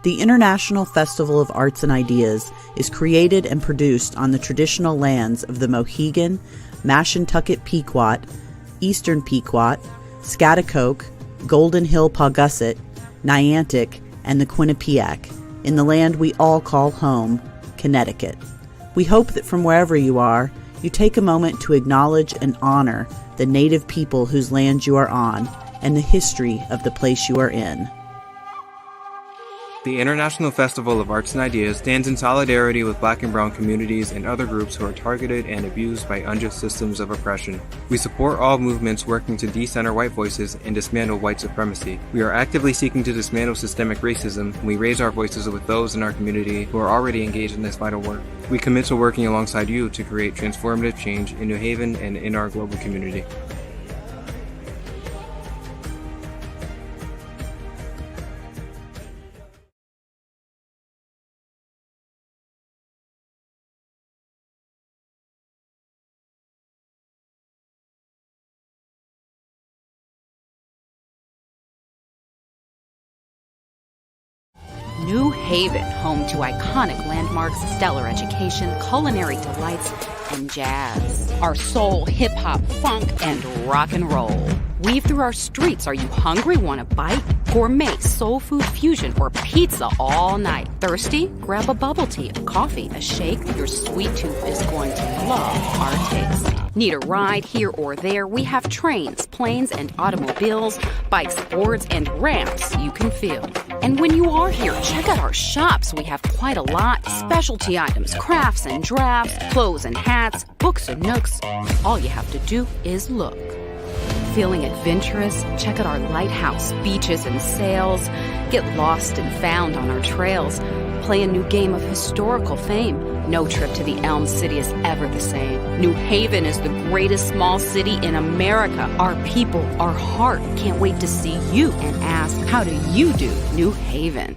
The International Festival of Arts and Ideas is created and produced on the traditional lands of the Mohegan, Mashantucket Pequot, Eastern Pequot, Schaghticoke, Golden Hill Paugussett, Niantic, and the Quinnipiac, in the land we all call home, Connecticut. We hope that from wherever you are, you take a moment to acknowledge and honor the native people whose land you are on and the history of the place you are in. The International Festival of Arts and Ideas stands in solidarity with Black and Brown communities and other groups who are targeted and abused by unjust systems of oppression. We support all movements working to decenter white voices and dismantle white supremacy. We are actively seeking to dismantle systemic racism, and we raise our voices with those in our community who are already engaged in this vital work. We commit to working alongside you to create transformative change in New Haven and in our global community. New Haven, home to iconic landmarks, stellar education, culinary delights, and jazz. Our soul, hip-hop, funk, and rock and roll. Weave through our streets. Are you hungry? Want a bite? Gourmet, soul food fusion, or pizza all night. Thirsty? Grab a bubble tea, a coffee, a shake. Your sweet tooth is going to love our taste. Need a ride here or there? We have trains, planes, and automobiles, bikes, boards, and ramps you can feel. And when you are here, check out our shops. We have quite a lot. Specialty items, crafts and drafts, clothes and hats, books and nooks. All you have to do is look. Feeling adventurous? Check out our lighthouse, beaches, and sails. Get lost and found on our trails. Play a new game of historical fame. No trip to the Elm City is ever the same. New Haven is the greatest small city in America. Our people, our heart, can't wait to see you and ask, how do you do, New Haven?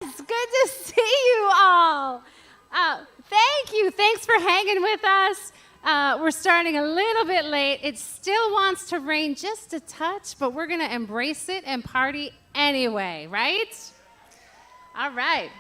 It's good to see you all. Thank you. Thanks for hanging with us. We're starting a little bit late. It still wants to rain just a touch, but we're going to embrace it and party anyway, right? All right.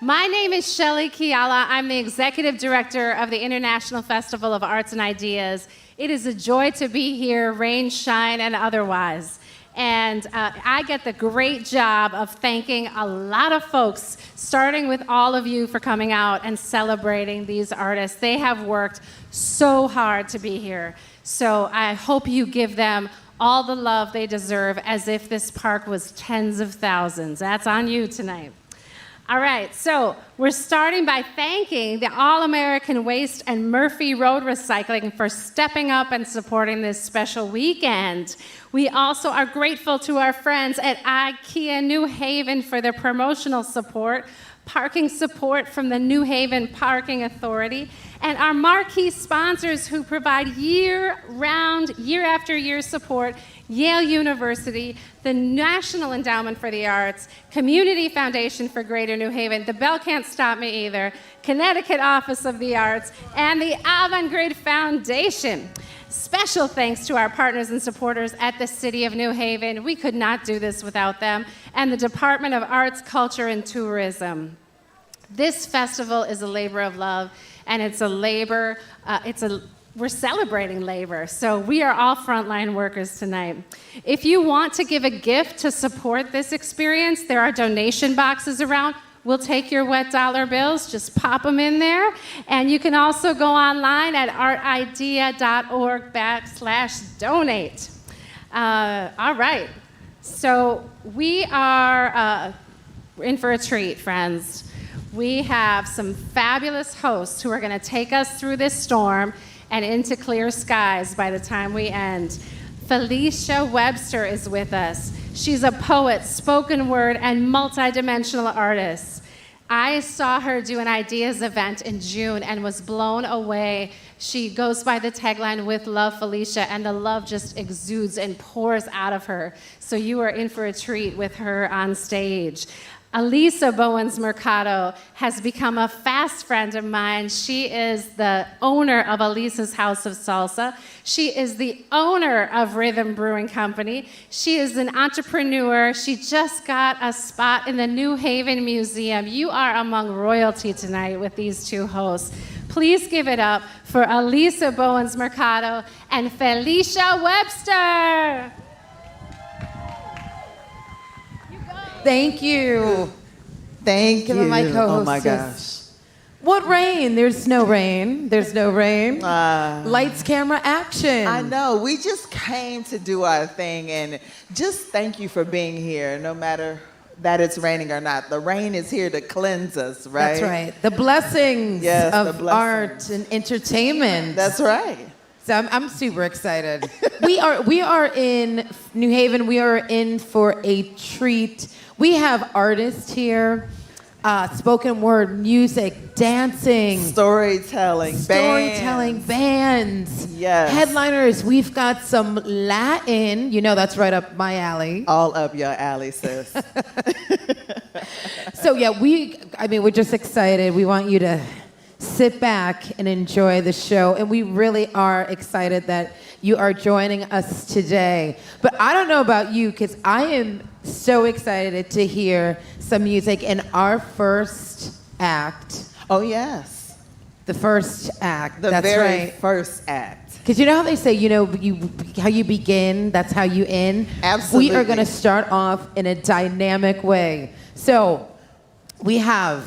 My name is Shelly Kiala. I'm the Executive Director of the International Festival of Arts and Ideas. It is a joy to be here, rain, shine, and otherwise. And I get the great job of thanking a lot of folks, starting with all of you for coming out and celebrating these artists. They have worked so hard to be here. So I hope you give them all the love they deserve, as if this park was tens of thousands. That's on you tonight. All right, so we're starting by thanking the All-American Waste and Murphy Road Recycling for stepping up and supporting this special weekend. We also are grateful to our friends at IKEA New Haven for their promotional support, parking support from the New Haven Parking Authority, and our marquee sponsors who provide year-round, year-after-year support: Yale University, the National Endowment for the Arts, Community Foundation for Greater New Haven, the Bell Can't Stop Me Either, Connecticut Office of the Arts, and the Avant-Garde Foundation. Special thanks to our partners and supporters at the City of New Haven. We could not do this without them, and the Department of Arts, Culture, and Tourism. This festival is a labor of love, and it's a labor, we're celebrating labor, so we are all frontline workers tonight. If you want to give a gift to support this experience, there are donation boxes around. We'll take your wet dollar bills, just pop them in there. And you can also go online at artidea.org/donate. All right, so we are in for a treat, friends. We have some fabulous hosts who are going to take us through this storm and into clear skies by the time we end. Felicia Webster is with us. She's a poet, spoken word, and multidimensional artist. I saw her do an ideas event in June and was blown away. She goes by the tagline, "With Love, Felicia," and the love just exudes and pours out of her. So you are in for a treat with her on stage. Elisa Bowens Mercado has become a fast friend of mine. She is the owner of Elisa's House of Salsa. She is the owner of Rhythm Brewing Company. She is an entrepreneur. She just got a spot in the New Haven Museum. You are among royalty tonight with these two hosts. Please give it up for Elisa Bowens Mercado and Felicia Webster. Thank you. Thank you. My co-hostess. Oh my gosh. What rain? There's no rain. There's no rain. Lights, camera, action. I know. We just came to do our thing, and just thank you for being here, no matter that it's raining or not. The rain is here to cleanse us, right? That's right. The blessings Yes, of the blessings. art and entertainment. That's right. So I'm super excited. We are in New Haven. We are in for a treat. We have artists here, spoken word, music, dancing, Storytelling, bands. Yes. Headliners. We've got some Latin. You know that's right up my alley. All up your alley, sis. So yeah, we're just excited. We want you to sit back and enjoy the show. And we really are excited that you are joining us today. But I don't know about you, because I am so excited to hear some music in our first act. Oh, yes. The first act. The that's very right. first act. Because you know how they say, how you begin, that's how you end? Absolutely. We are going to start off in a dynamic way. So we have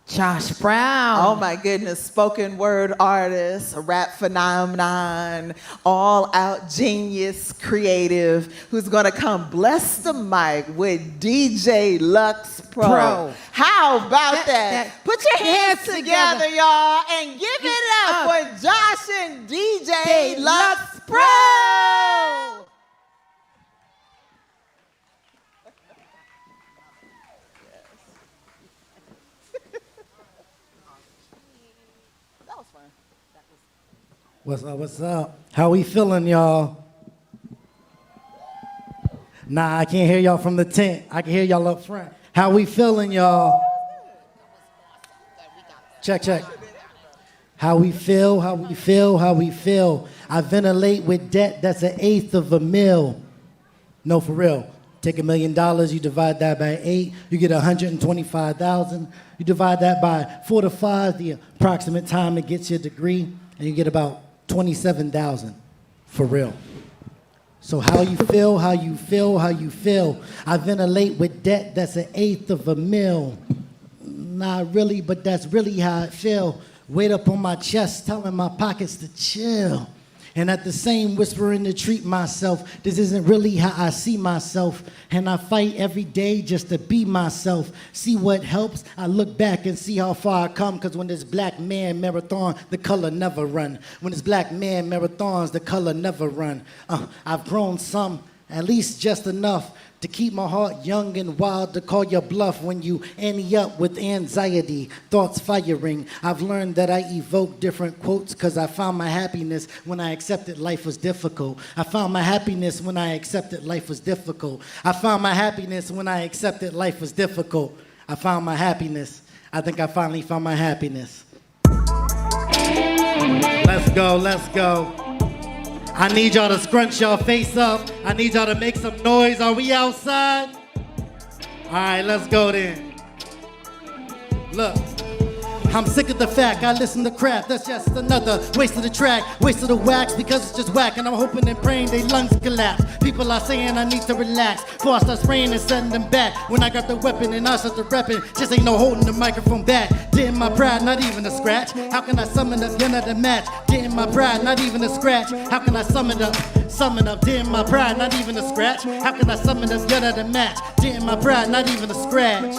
Josh Brown. Oh my goodness, spoken word artist, rap phenomenon, all out genius, creative, who's gonna come bless the mic with DJ Lux Pro. How about that? Put your hands together, y'all, and give it up for Josh and DJ Lux Pro. What's up? How we feeling, y'all? Nah, I can't hear y'all from the tent. I can hear y'all up front. How we feeling, y'all? Check. How we feel. I ventilate with debt that's 1/8 of a mil. No, for real. Take $1 million, you divide that by 8, you get 125,000. You divide that by 4 to 5, the approximate time it gets your degree, and you get about 27,000, for real. So how you feel, how you feel, how you feel. I ventilate with debt that's 1/8 of a mil. Not really, but that's really how I feel. Weight up on my chest, telling my pockets to chill. And at the same whispering to treat myself, this isn't really how I see myself. And I fight every day just to be myself. See what helps? I look back and see how far I come. Cause when this black man marathon, the color never run. When this black man marathons, the color never run. I've grown some, at least just enough to keep my heart young and wild, to call your bluff when you ante up with anxiety, thoughts firing. I've learned that I evoke different quotes because I found my happiness when I accepted life was difficult. I found my happiness when I accepted life was difficult. I found my happiness when I accepted life was difficult. I found my happiness. I think I finally found my happiness. Let's go, let's go. I need y'all to scrunch y'all face up. I need y'all to make some noise. Are we outside? All right, let's go then. Look, I'm sick of the fact I listen to crap. That's just another waste of the track, waste of the wax because it's just whack. And I'm hoping and praying they lungs collapse. People are saying I need to relax before I start spraying and sending them back. When I got the weapon and I start to reppin', just ain't no holding the microphone back. Didn't my pride, not even a scratch. How can I summon up another match? Didn't my pride, not even a scratch. How can I summon up? Summon up, didn't my pride, not even a scratch. How can I summon up another match? Didn't my pride, not even a scratch.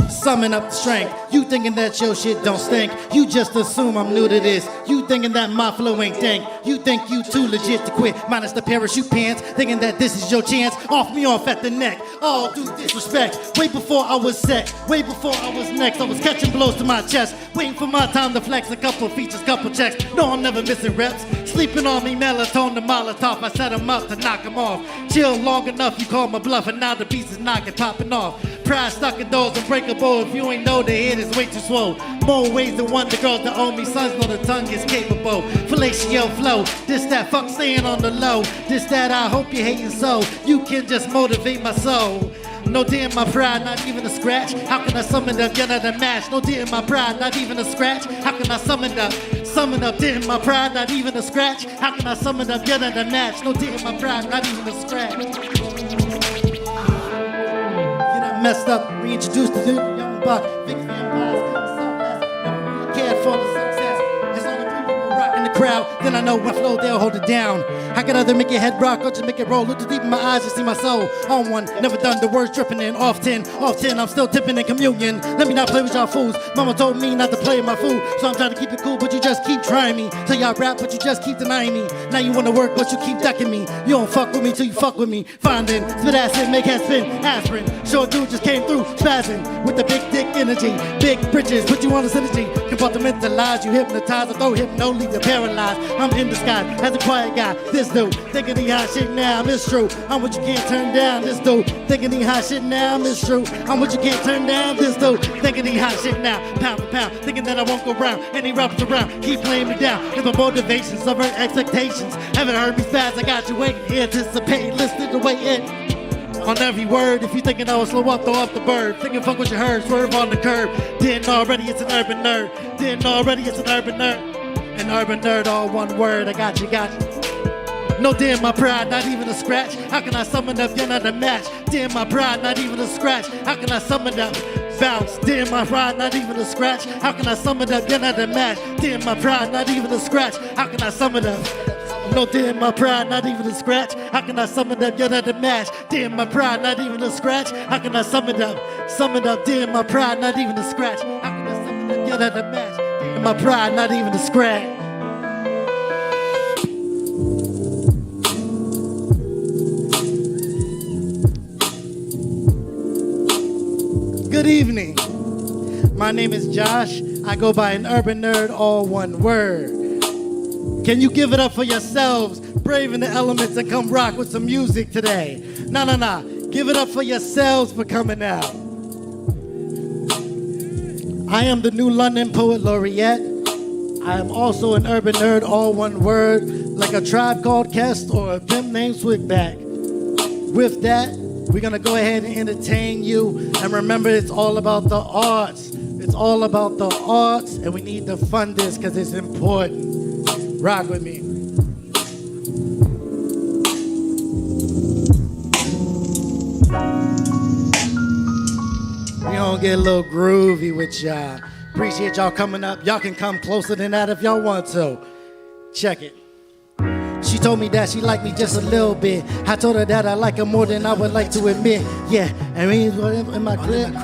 Summon up the strength. You thinking that your shit don't stink. You just assume I'm new to this. You thinking that my flow ain't dank. You think you too legit to quit. Minus the parachute pants. Thinking that this is your chance. Off me off at the neck. All due disrespect. Way before I was set. Way before I was next. I was catching blows to my chest. Waiting for my time to flex. A couple features, couple checks. No, I'm never missing reps. Sleeping on me, melatonin to Molotov. I set him up to knock him off. Chill long enough, you call my bluff. And now the piece is knocking, popping off. Pride stuck in doors, unbreakable. If you ain't know, the head is way too swole. More ways than one, the girls that own me. Sons know the tongue is capable. Fellatio flow. This, that, fuck staying on the low. This, that, I hope you're hating so. You can just motivate my soul. No damn my pride, not even a scratch. How can I summon up another match? No damn my pride, not even a scratch. How can I summon up? Summon up, damn my pride, not even a scratch. How can I summon up another match? No damn my pride, not even a scratch. Messed up, reintroduced to the young buck. Big fan pies, never cared for the success. As long as people will rock in the crowd, then I know when flow they'll hold it down. I can either make your head rock or just make it roll. Look too deep in my eyes to see my soul. On one, never done, the words dripping in. Off 10, I'm still tipping in communion. Let me not play with y'all fools. Mama told me not to play with my food, so I'm trying to keep it cool, but you just keep trying me. Tell y'all rap, but you just keep denying me. Now you wanna work, but you keep ducking me. You don't fuck with me till you fuck with me. Fine then, spit acid, make head spin, aspirin. Short dude just came through, spazzing with the big dick energy. Big britches, put you on the synergy. Compartmentalize, you hypnotize, or throw hypno, leave you paralyzed. I'm in disguise as a quiet guy. This dude, thinking he hot shit now, it's true. I'm what you can't turn down, this dude. Thinking he hot shit now, it's true. I'm what you can't turn down, this dude. Thinking he hot shit now, pound for pound. Thinking that I won't go round, and he rubs around. Keep playing me down, it's my motivation, subvert expectations. Haven't heard me fast, I got you waiting, anticipate, listen to wait in. On every word, if you thinking I will slow up, throw up the bird. Thinking fuck what you heard, swerve on the curb. Didn't already, it's an urban nerd. Didn't already, it's an urban nerd. An urban nerd, all one word, I got you, got you. No damn my pride, not even a scratch. How can I summon up another match? Damn my pride, not even a scratch. How can I summon up? Bounce, damn my pride, not even a scratch. How can I summon up another match? Damn my pride, not even a scratch. How can I summon up? No damn my pride, not even a scratch. How can I summon up another match? Damn my pride, not even a scratch. How can I summon up? Summon up, damn my pride, not even a scratch. How can I summon up another match? Damn my pride, not even a scratch. Good evening. My name is Josh. I go by an urban nerd, all one word. Can you give it up for yourselves, braving the elements and come rock with some music today? Nah. Give it up for yourselves for coming out. I am the new London Poet Laureate. I am also an urban nerd, all one word, like a Tribe Called Quest or a pimp named Swigback. With that, we're gonna go ahead and entertain you. And remember, it's all about the arts. It's all about the arts, and we need to fund this because it's important. Rock with me. gonna get a little groovy with y'all. Appreciate y'all coming up. Y'all can come closer than that if y'all want to. Check it. She told me that she liked me just a little bit. I told her that I like her more than I would like to admit. Yeah, and we was in my crib.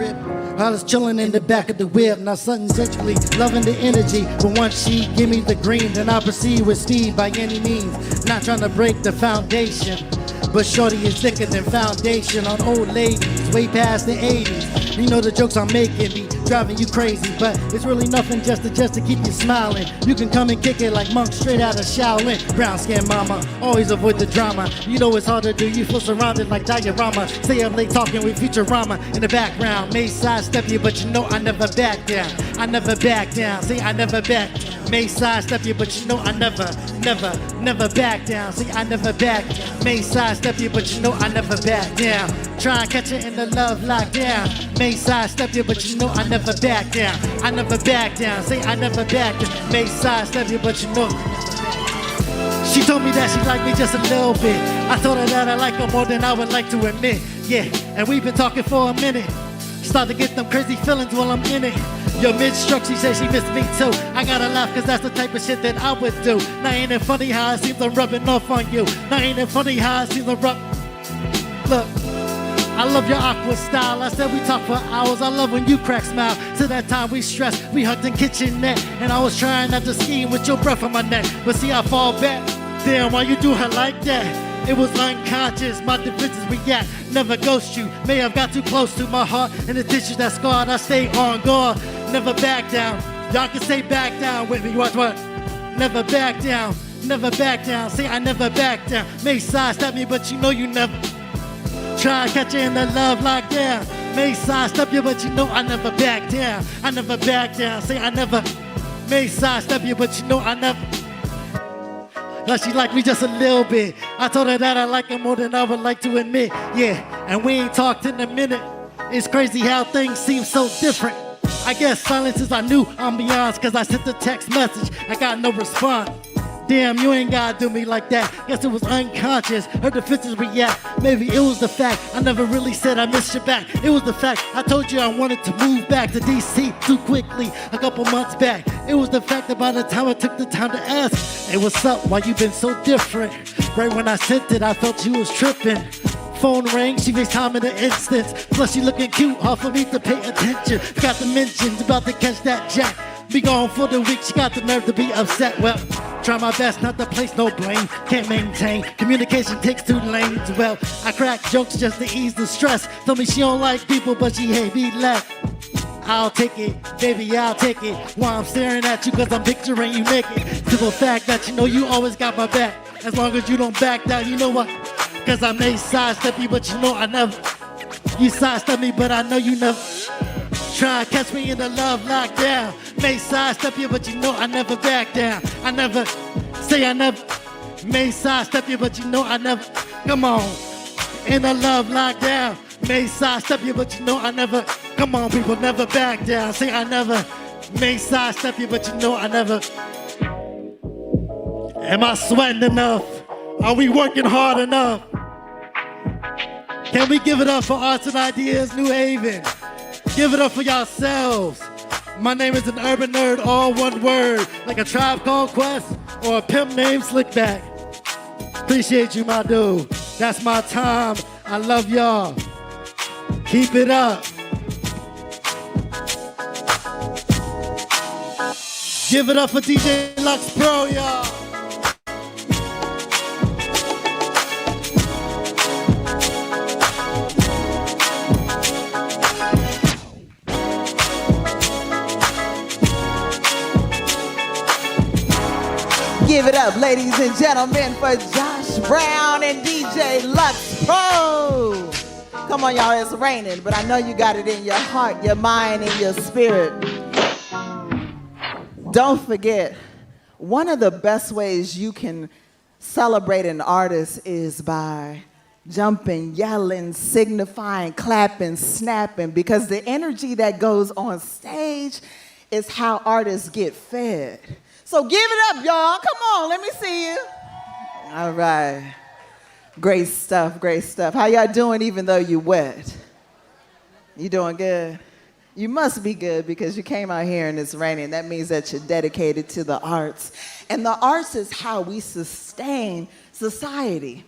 I was chilling in the back of the whip, not something sexually, loving the energy. But once she give me the green, then I proceed with speed by any means. Not trying to break the foundation, but shorty is thicker than foundation on old ladies, way past the 80s. You know the jokes I'm making be driving you crazy, but it's really nothing just to keep you smiling. You can come and kick it like monks straight out of Shaolin. Brown skin mama, always avoid the drama. You know it's hard to do, you feel surrounded like diorama. Stay up late talking with Futurama in the background. May sidestep you, but you know I never back down. I never back down, see I never back. May sidestep you, but you know I never back down. See I never back. May sidestep you, but you know I never back down. Try and catch it in the love lockdown. May sidestep you, but you know I never back down. I never back down. Say I never back down. May sidestep you, but you know. She told me that she liked me just a little bit. I told her that I like her more than I would like to admit. Yeah, and we've been talking for a minute. Start to get them crazy feelings while I'm in it. Yo, mid-stroke, she said she missed me too. I gotta laugh cause that's the type of shit that I would do. Now ain't it funny how it seems I'm rubbing off on you? Now ain't it funny how it seems I'm Look, I love your awkward style. I said we talk for hours. I love when you crack smile. To that time we stressed, we hugged in kitchenette. And I was trying not to scheme with your breath on my neck. But see I fall back. Damn, why you do her like that? It was unconscious, my defenses react. Never ghost you, may have got too close to my heart. And the tissues that scarred, I stay on guard. Never back down, y'all can say back down with me. Watch what? Never back down, never back down. Say I never back down. May sidestep me, but you know you never. Try and catch you in the love lockdown. May sidestep you, but you know I never back down. I never back down, say I never. May sidestep you, but you know I never. Like she liked me just a little bit. I told her that I like her more than I would like to admit. Yeah, and we ain't talked in a minute. It's crazy how things seem so different. I guess silence is our new ambiance, cause I sent the text message, I got no response. Damn, you ain't gotta do me like that. Guess it was unconscious, her defenses react. Maybe it was the fact I never really said I missed you back. It was the fact I told you I wanted to move back to DC too quickly a couple months back. It was the fact that by the time I took the time to ask, hey, what's up, why you been so different? Right when I sent it, I felt you was tripping. Phone rang, she FaceTime in an instance. Plus she looking cute, hard for me to pay attention. Got the mentions, about to catch that jack. Be gone for the week, she got the nerve to be upset. Well, try my best not to place no blame. Can't maintain, communication takes two lanes. Well, I crack jokes just to ease the stress. Told me she don't like people, but she hate me left. I'll take it, baby, I'll take it. While I'm staring at you, cause I'm picturing you naked. To the fact that you know you always got my back. As long as you don't back down, you know what? Cause I may sidestep you, but you know I never. You sidestep me, but I know you never. Try and catch me in the love lockdown. May sidestep you, but you know I never back down. I never, say I never. May sidestep you, but you know I never. Come on, in the love lockdown. May sidestep you, but you know I never. Come on, people, never back down. Say I never. May sidestep you, but you know I never. Am I sweating enough? Are we working hard enough? Can we give it up for Arts and Ideas New Haven? Give it up for yourselves. My name is an urban nerd, all one word, like a Tribe Called Quest or a pimp named Slickback. Appreciate you, my dude. That's my time. I love y'all. Keep it up. Give it up for DJ Lux Pro, y'all. Give it up, ladies and gentlemen, for Josh Brown and DJ Lux Pro. Come on, y'all, it's raining, but I know you got it in your heart, your mind, and your spirit. Don't forget, one of the best ways you can celebrate an artist is by jumping, yelling, signifying, clapping, snapping, because the energy that goes on stage is how artists get fed. So give it up, y'all. Come on, let me see you. All right. Great stuff, great stuff. How y'all doing even though you wet? You doing good? You must be good because you came out here and it's raining. That means that you're dedicated to the arts. And the arts is how we sustain society.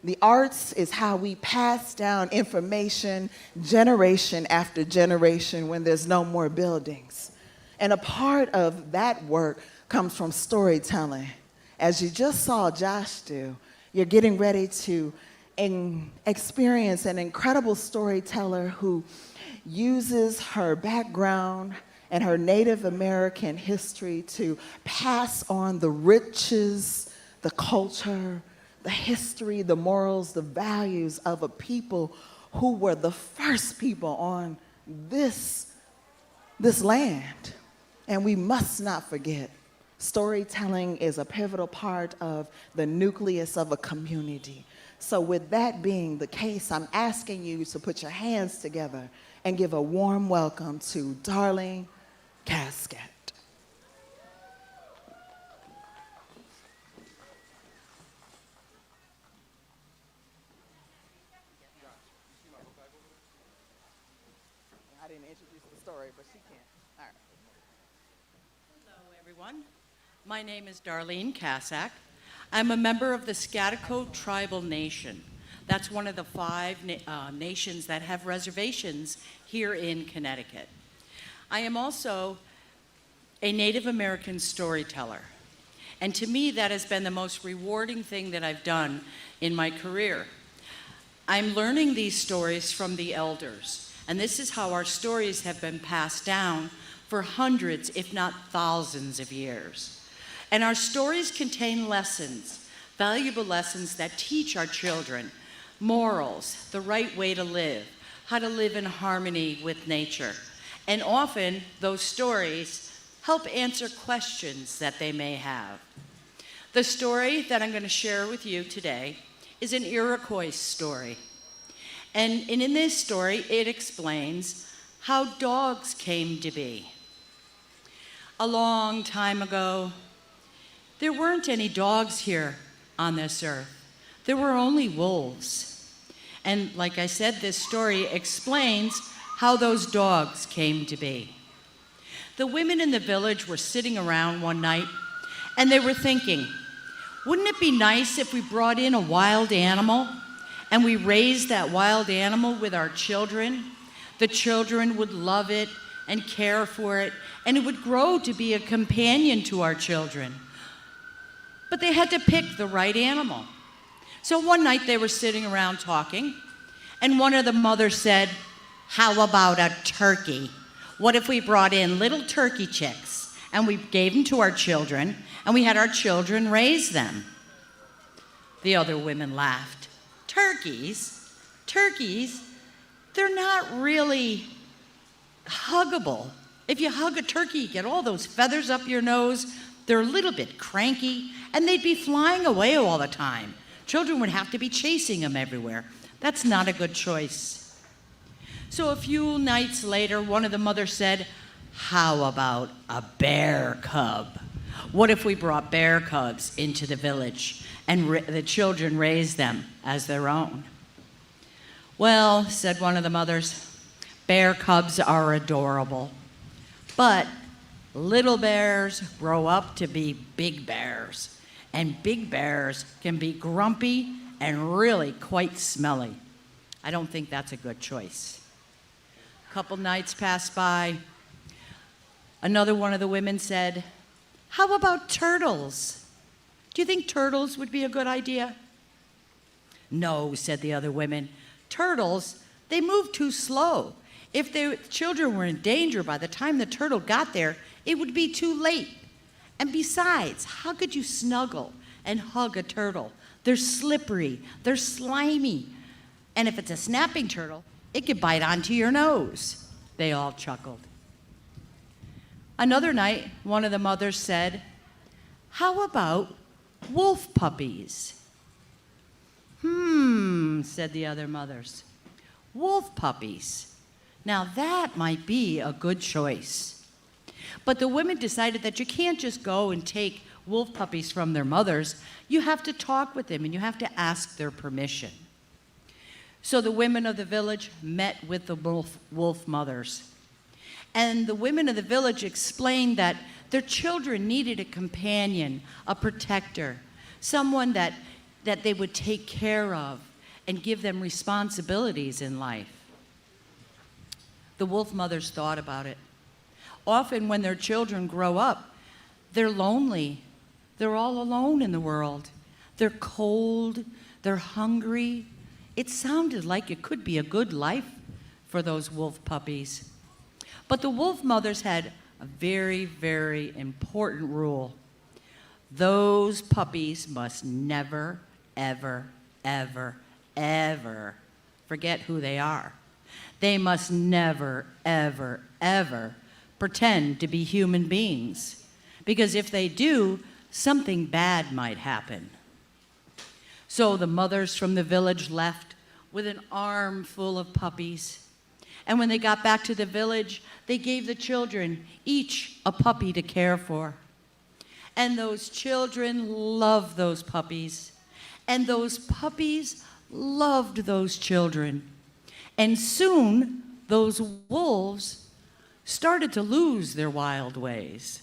The arts is how we pass down information generation after generation when there's no more buildings. And a part of that work comes from storytelling. As you just saw Josh do, you're getting ready to experience an incredible storyteller who uses her background and her Native American history to pass on the riches, the culture, the history, the morals, the values of a people who were the first people on this land. And we must not forget, storytelling is a pivotal part of the nucleus of a community. So with that being the case, I'm asking you to put your hands together and give a warm welcome to Darlene Kascak. I didn't introduce the story, but she can. All right. Hello, everyone. My name is Darlene Kascak. I'm a member of the Schaghticoke Tribal Nation. That's one of the 5 nations that have reservations here in Connecticut. I am also a Native American storyteller. And to me, that has been the most rewarding thing that I've done in my career. I'm learning these stories from the elders. And this is how our stories have been passed down for hundreds, if not thousands of years. And our stories contain lessons, valuable lessons that teach our children morals, the right way to live, how to live in harmony with nature. And often, those stories help answer questions that they may have. The story that I'm going to share with you today is an Iroquois story. And in this story, it explains how dogs came to be. A long time ago, there weren't any dogs here on this earth. There were only wolves. And like I said, this story explains how those dogs came to be. The women in the village were sitting around one night, and they were thinking, wouldn't it be nice if we brought in a wild animal, and we raised that wild animal with our children? The children would love it and care for it, and it would grow to be a companion to our children. But they had to pick the right animal. So one night they were sitting around talking, and one of the mothers said, how about a turkey? What if we brought in little turkey chicks and we gave them to our children and we had our children raise them? The other women laughed. Turkeys? Turkeys? They're not really huggable. If you hug a turkey, you get all those feathers up your nose. They're a little bit cranky, and they'd be flying away all the time. Children would have to be chasing them everywhere. That's not a good choice. So a few nights later, one of the mothers said, how about a bear cub? What if we brought bear cubs into the village and the children raised them as their own? Well, said one of the mothers, bear cubs are adorable, but little bears grow up to be big bears. And big bears can be grumpy and really quite smelly. I don't think that's a good choice. A couple nights passed by. Another one of the women said, how about turtles? Do you think turtles would be a good idea? No, said the other women. Turtles, they move too slow. If the children were in danger by the time the turtle got there, it would be too late. And besides, how could you snuggle and hug a turtle? They're slippery, they're slimy. And if it's a snapping turtle, it could bite onto your nose. They all chuckled. Another night, one of the mothers said, how about wolf puppies? Said the other mothers. Wolf puppies. Now that might be a good choice. But the women decided that you can't just go and take wolf puppies from their mothers. You have to talk with them and you have to ask their permission. So the women of the village met with the wolf mothers. And the women of the village explained that their children needed a companion, a protector, someone that they would take care of and give them responsibilities in life. The wolf mothers thought about it. Often when their children grow up, they're lonely. They're all alone in the world. They're cold, they're hungry. It sounded like it could be a good life for those wolf puppies. But the wolf mothers had a very, very important rule. Those puppies must never, ever, ever, ever forget who they are. They must never, ever, ever pretend to be human beings. Because if they do, something bad might happen. So the mothers from the village left with an armful of puppies. And when they got back to the village, they gave the children each a puppy to care for. And those children loved those puppies. And those puppies loved those children. And soon, those wolves started to lose their wild ways.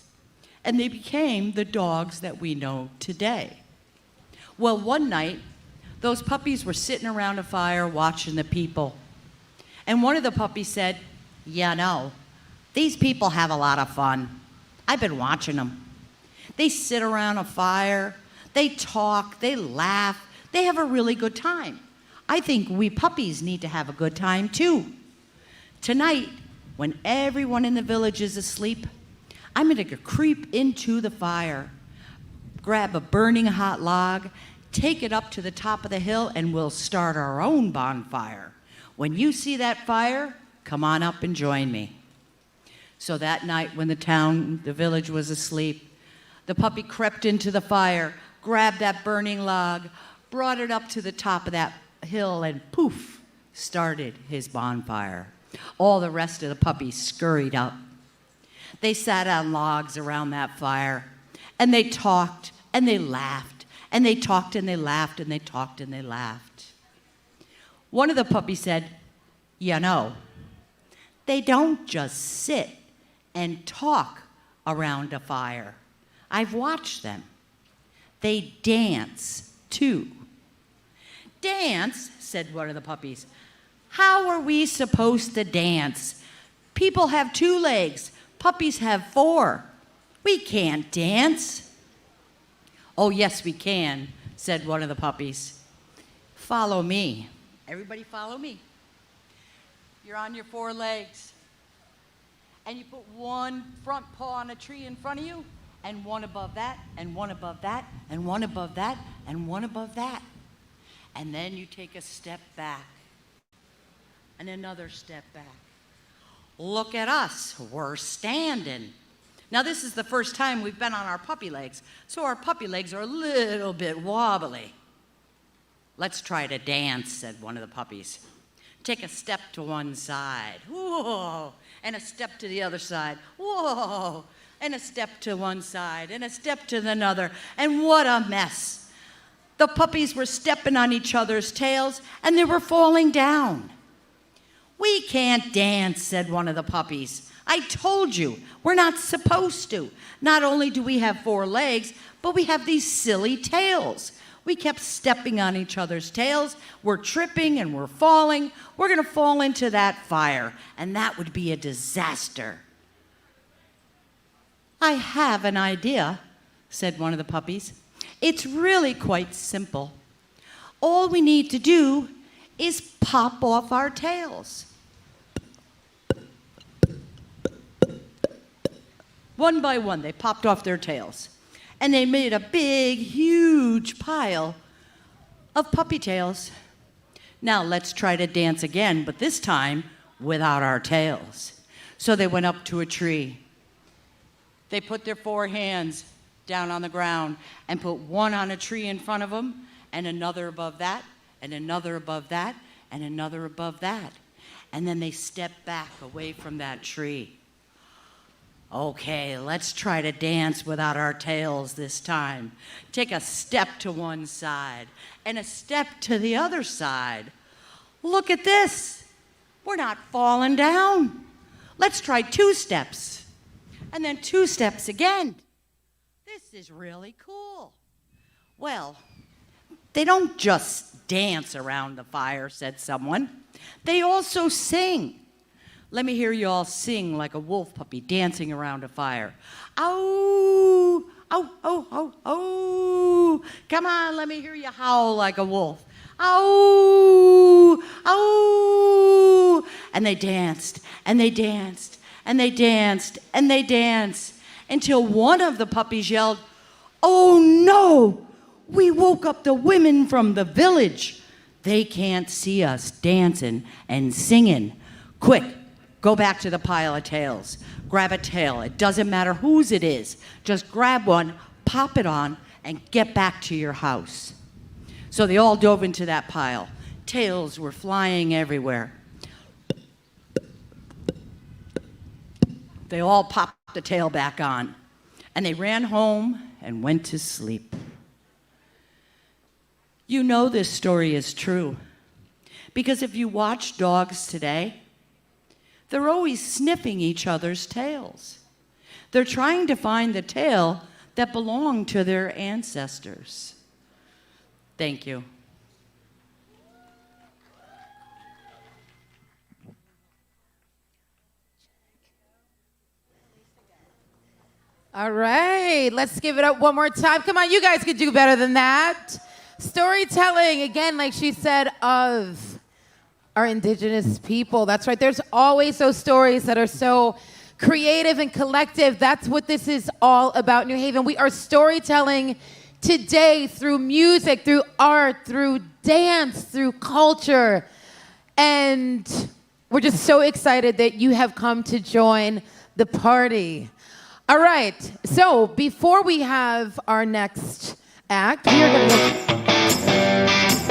And they became the dogs that we know today. Well, one night, those puppies were sitting around a fire watching the people. And one of the puppies said, "Yeah, no, these people have a lot of fun. I've been watching them. They sit around a fire, they talk, they laugh, they have a really good time. I think we puppies need to have a good time too. Tonight, when everyone in the village is asleep, I'm going to creep into the fire, grab a burning hot log, take it up to the top of the hill, and we'll start our own bonfire. When you see that fire, come on up and join me." So that night when the village was asleep, the puppy crept into the fire, grabbed that burning log, brought it up to the top of that hill, and poof, started his bonfire. All the rest of the puppies scurried up. They sat on logs around that fire, and they talked, and they laughed, and they talked, and they laughed, and they talked, and they laughed. One of the puppies said, "You know, they don't just sit and talk around a fire. I've watched them. They dance, too." "Dance?" said one of the puppies. "How are we supposed to dance? People have 2 legs. Puppies have 4. We can't dance." "Oh, yes, we can," said one of the puppies. "Follow me." Everybody follow me. You're on your 4 legs. And you put one front paw on a tree in front of you, and one above that, and one above that, and one above that, and one above that. And then you take a step back, and another step back. Look at us, we're standing. Now this is the first time we've been on our puppy legs, so our puppy legs are a little bit wobbly. "Let's try to dance," said one of the puppies. "Take a step to one side, whoa, and a step to the other side, whoa, and a step to one side, and a step to another, and what a mess. The puppies were stepping on each other's tails, and they were falling down. "We can't dance," said one of the puppies. "I told you, we're not supposed to. Not only do we have 4 legs, but we have these silly tails. We kept stepping on each other's tails. We're tripping and we're falling. We're going to fall into that fire, and that would be a disaster." "I have an idea," said one of the puppies. "It's really quite simple. All we need to do is pop off our tails." One by one, they popped off their tails. And they made a big, huge pile of puppy tails. "Now let's try to dance again, but this time without our tails." So they went up to a tree. They put their 4 hands down on the ground and put one on a tree in front of them, and another above that, and another above that, and another above that. And then they stepped back away from that tree. "Okay, let's try to dance without our tails this time. Take a step to one side and a step to the other side. Look at this. We're not falling down. Let's try 2 steps. And then 2 steps again. This is really cool. Well, they don't just dance around the fire, said someone. They also sing. Let me hear you all sing like a wolf puppy dancing around a fire. Ow, ow, ow, ow, ow. Come on, let me hear you howl like a wolf. Ow, ow. And they danced, and they danced, and they danced, and they danced, until one of the puppies yelled, "Oh no, we woke up the women from the village. They can't see us dancing and singing. Quick, go back to the pile of tails. Grab a tail. It doesn't matter whose it is. Just grab one, pop it on, and get back to your house." So they all dove into that pile. Tails were flying everywhere. They all popped the tail back on, and they ran home and went to sleep. You know this story is true, because if you watch dogs today, they're always sniffing each other's tails. They're trying to find the tail that belonged to their ancestors. Thank you. All right, let's give it up one more time. Come on, you guys could do better than that. Storytelling, again, like she said, of our Indigenous people. That's right, there's always those stories that are so creative and collective. That's what this is all about, New Haven. We are storytelling today through music, through art, through dance, through culture. And we're just so excited that you have come to join the party. All right, so before we have our next act, we are going to